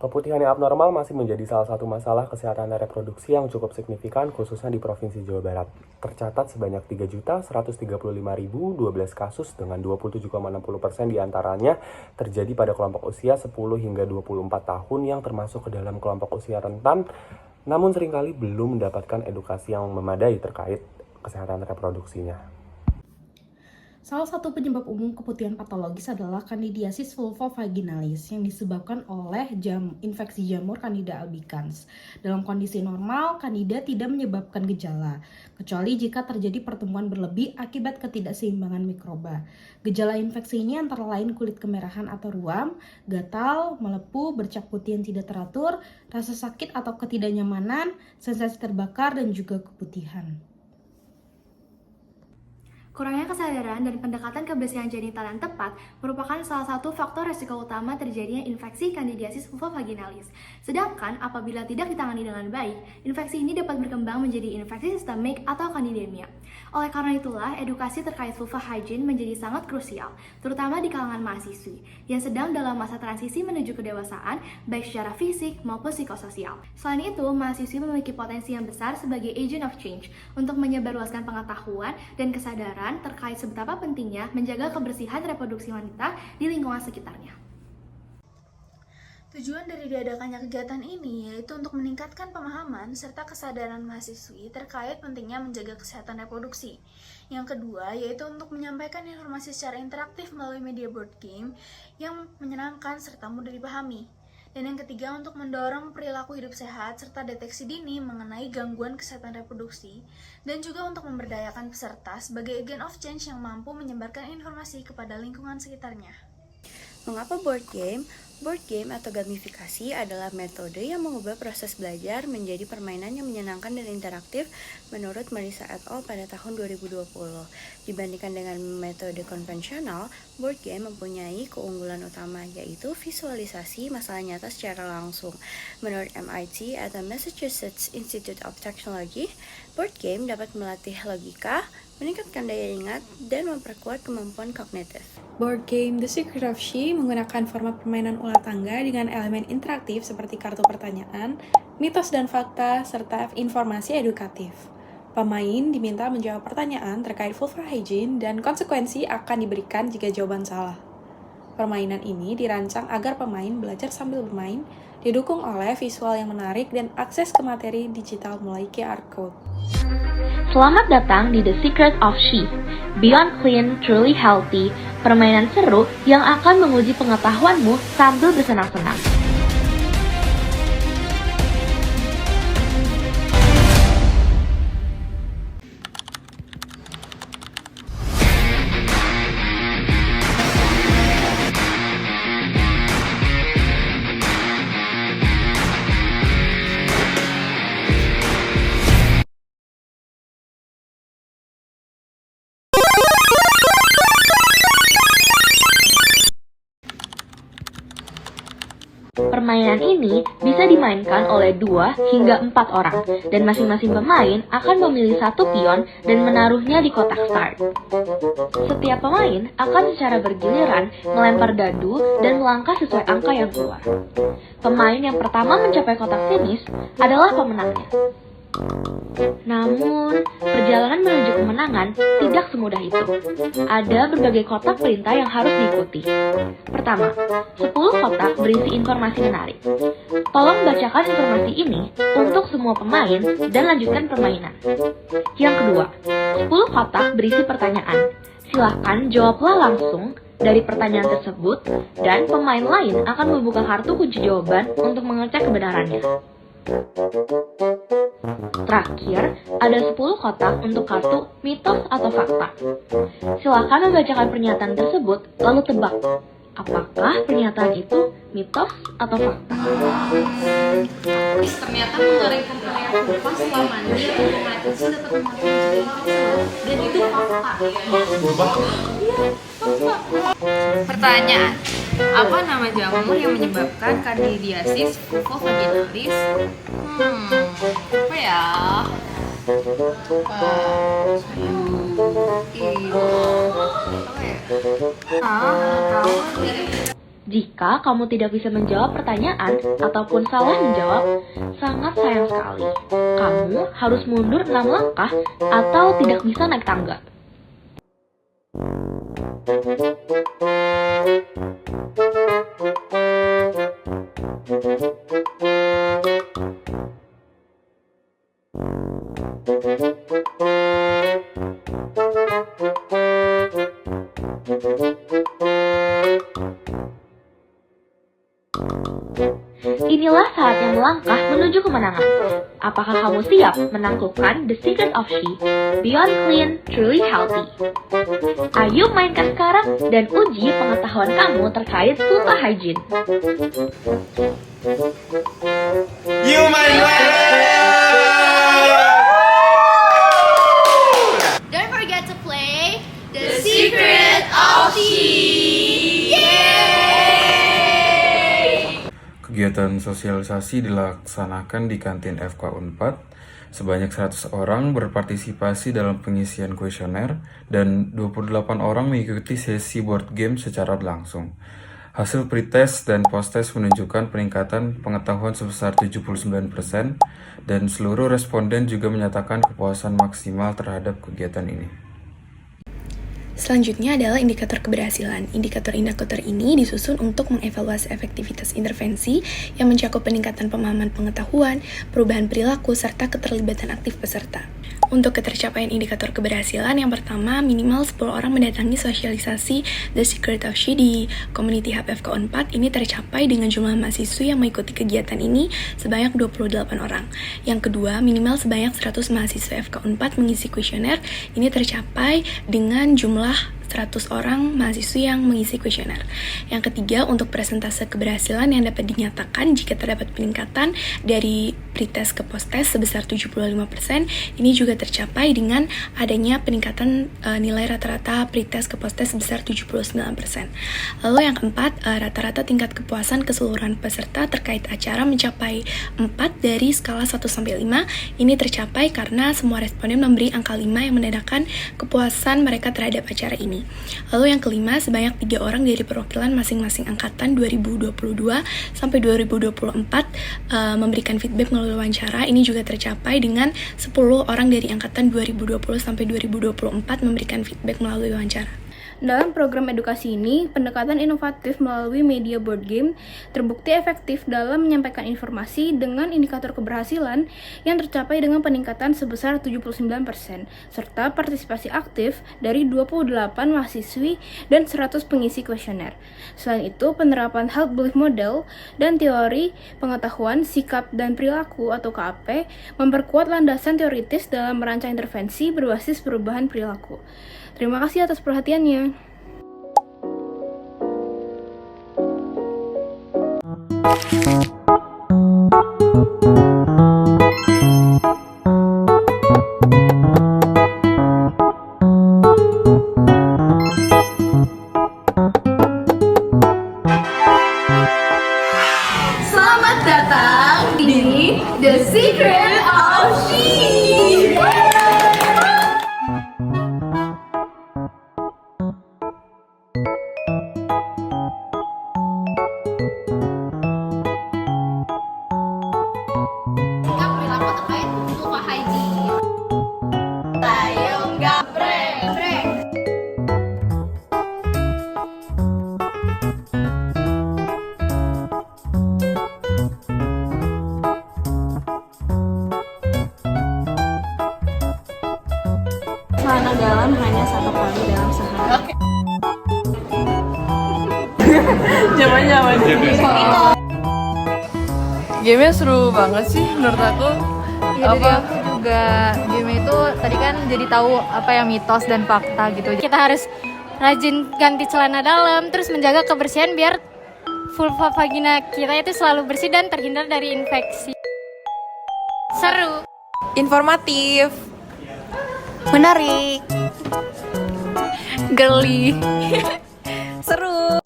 Keputihan yang abnormal masih menjadi salah satu masalah kesehatan reproduksi yang cukup signifikan khususnya di Provinsi Jawa Barat. Tercatat sebanyak 3.135.012 kasus dengan 27,60% diantaranya terjadi pada kelompok usia 10 hingga 24 tahun yang termasuk ke dalam kelompok usia rentan, namun seringkali belum mendapatkan edukasi yang memadai terkait kesehatan reproduksinya. Salah satu penyebab umum keputihan patologis adalah Candidiasis vulvovaginalis yang disebabkan oleh infeksi jamur Candida albicans. Dalam kondisi normal, Candida tidak menyebabkan gejala, kecuali jika terjadi pertumbuhan berlebih akibat ketidakseimbangan mikroba. Gejala infeksi ini antara lain kulit kemerahan atau ruam, gatal, melepuh, bercak putih yang tidak teratur, rasa sakit atau ketidaknyamanan, sensasi terbakar, dan juga keputihan. Kurangnya kesadaran dan pendekatan kebersihan genital yang tepat merupakan salah satu faktor resiko utama terjadinya infeksi Candidiasis vulvovaginalis. Sedangkan apabila tidak ditangani dengan baik, infeksi ini dapat berkembang menjadi infeksi sistemik atau candidemia. Oleh karena itulah, edukasi terkait vulva hygiene menjadi sangat krusial, terutama di kalangan mahasiswi yang sedang dalam masa transisi menuju kedewasaan, baik secara fisik maupun psikososial. Selain itu, mahasiswi memiliki potensi yang besar sebagai agent of change untuk menyebarluaskan pengetahuan dan kesadaran terkait seberapa pentingnya menjaga kebersihan reproduksi wanita di lingkungan sekitarnya. Tujuan dari diadakannya kegiatan ini yaitu untuk meningkatkan pemahaman serta kesadaran mahasiswi terkait pentingnya menjaga kesehatan reproduksi. Yang kedua yaitu untuk menyampaikan informasi secara interaktif melalui media board game yang menyenangkan serta mudah dipahami. Dan yang ketiga untuk mendorong perilaku hidup sehat serta deteksi dini mengenai gangguan kesehatan reproduksi dan juga untuk memberdayakan peserta sebagai agent of change yang mampu menyebarkan informasi kepada lingkungan sekitarnya. Mengapa board game? Board game atau gamifikasi adalah metode yang mengubah proses belajar menjadi permainan yang menyenangkan dan interaktif menurut Marisa et al. Pada tahun 2020. Dibandingkan dengan metode konvensional, board game mempunyai keunggulan utama yaitu visualisasi masalah nyata secara langsung. Menurut MIT atau Massachusetts Institute of Technology, board game dapat melatih logika, meningkatkan daya ingat, dan memperkuat kemampuan kognitif. Board game The Secret of She menggunakan format permainan ular tangga dengan elemen interaktif seperti kartu pertanyaan, mitos dan fakta, serta informasi edukatif. Pemain diminta menjawab pertanyaan terkait vulva hygiene dan konsekuensi akan diberikan jika jawaban salah. Permainan ini dirancang agar pemain belajar sambil bermain, didukung oleh visual yang menarik dan akses ke materi digital melalui QR Code. Selamat datang di The Secret of She, Beyond Clean, Truly Healthy, permainan seru yang akan menguji pengetahuanmu sambil bersenang-senang. Permainan ini bisa dimainkan oleh 2 hingga 4 orang, dan masing-masing pemain akan memilih satu pion dan menaruhnya di kotak start. Setiap pemain akan secara bergiliran melempar dadu dan melangkah sesuai angka yang keluar. Pemain yang pertama mencapai kotak finish adalah pemenangnya. Namun, perjalanan menuju kemenangan tidak semudah itu. Ada berbagai kotak perintah yang harus diikuti. Pertama, 10 kotak berisi informasi menarik. Tolong bacakan informasi ini untuk semua pemain dan lanjutkan permainan. Yang kedua, 10 kotak berisi pertanyaan. Silahkan jawablah langsung dari pertanyaan tersebut dan pemain lain akan membuka kartu kunci jawaban untuk mengecek kebenarannya. Terakhir, ada 10 kotak untuk kartu mitos atau fakta. Silakan membacakan pernyataan tersebut, lalu tebak apakah pernyataan itu mitos atau fakta. Ternyata mengorengkan area vulva setelah mandi atau memancing dapat mematikan dan itu fakta. Pertanyaan: apa nama jamur yang menyebabkan Candidiasis vulvovaginalis? Apa ya? Tahu. Jika kamu tidak bisa menjawab pertanyaan ataupun salah menjawab, sangat sayang sekali. Kamu harus mundur 6 langkah atau tidak bisa naik tangga. Inilah saatnya melangkah menuju kemenangan. Apakah kamu siap menaklukkan The Secret of She, Beyond Clean, Truly Healthy? Ayo mainkan sekarang dan uji pengetahuan kamu terkait vulva hygiene. Don't forget to play The Secret of She. Kegiatan sosialisasi dilaksanakan di kantin FK Unpad. Sebanyak 100 orang berpartisipasi dalam pengisian kuesioner dan 28 orang mengikuti sesi board game secara langsung. Hasil pretest dan posttest menunjukkan peningkatan pengetahuan sebesar 79% dan seluruh responden juga menyatakan kepuasan maksimal terhadap kegiatan ini. Selanjutnya adalah indikator keberhasilan. Indikator-indikator ini disusun untuk mengevaluasi efektivitas intervensi yang mencakup peningkatan pemahaman pengetahuan, perubahan perilaku, serta keterlibatan aktif peserta. Untuk ketercapaian indikator keberhasilan, yang pertama, minimal 10 orang mendatangi sosialisasi The Secret of She di Community Hub FK Unpad. Ini tercapai dengan jumlah mahasiswa yang mengikuti kegiatan ini sebanyak 28 orang. Yang kedua, minimal sebanyak 100 mahasiswa FK Unpad mengisi kuesioner. Ini tercapai dengan jumlah 100 orang mahasiswa yang mengisi kuesioner. Yang ketiga, untuk persentase keberhasilan yang dapat dinyatakan jika terdapat peningkatan dari pretest ke posttest sebesar 75%, ini juga tercapai dengan adanya peningkatan nilai rata-rata pretest ke posttest sebesar 79%. Lalu yang keempat, rata-rata tingkat kepuasan keseluruhan peserta terkait acara mencapai 4 dari skala 1-5. Ini tercapai karena semua responden memberi angka 5 yang menandakan kepuasan mereka terhadap acara ini. Lalu yang kelima, sebanyak 3 orang dari perwakilan masing-masing angkatan 2022 sampai 2024 memberikan feedback melalui wawancara. Ini juga tercapai dengan 10 orang dari angkatan 2020 sampai 2024 memberikan feedback melalui wawancara. Dalam program edukasi ini, pendekatan inovatif melalui media board game terbukti efektif dalam menyampaikan informasi dengan indikator keberhasilan yang tercapai dengan peningkatan sebesar 79%, serta partisipasi aktif dari 28 mahasiswi dan 100 pengisi kuesioner. Selain itu, penerapan Health Belief Model dan teori pengetahuan, sikap, dan perilaku atau KAP memperkuat landasan teoritis dalam merancang intervensi berbasis perubahan perilaku. Terima kasih atas perhatiannya. Selamat datang di The Secret of She. Sikap perilaku terkait vulva hygiene. Ayo gaprek. Celana dalam hanya 1 kali dalam sehari. Zaman-zaman game-nya seru banget sih menurut aku. Ya dari aku juga game itu tadi kan jadi tahu apa yang mitos dan fakta gitu. Kita harus rajin ganti celana dalam, terus menjaga kebersihan biar vulva vagina kita itu selalu bersih dan terhindar dari infeksi. Seru, Informatif, Menarik, geli, seru.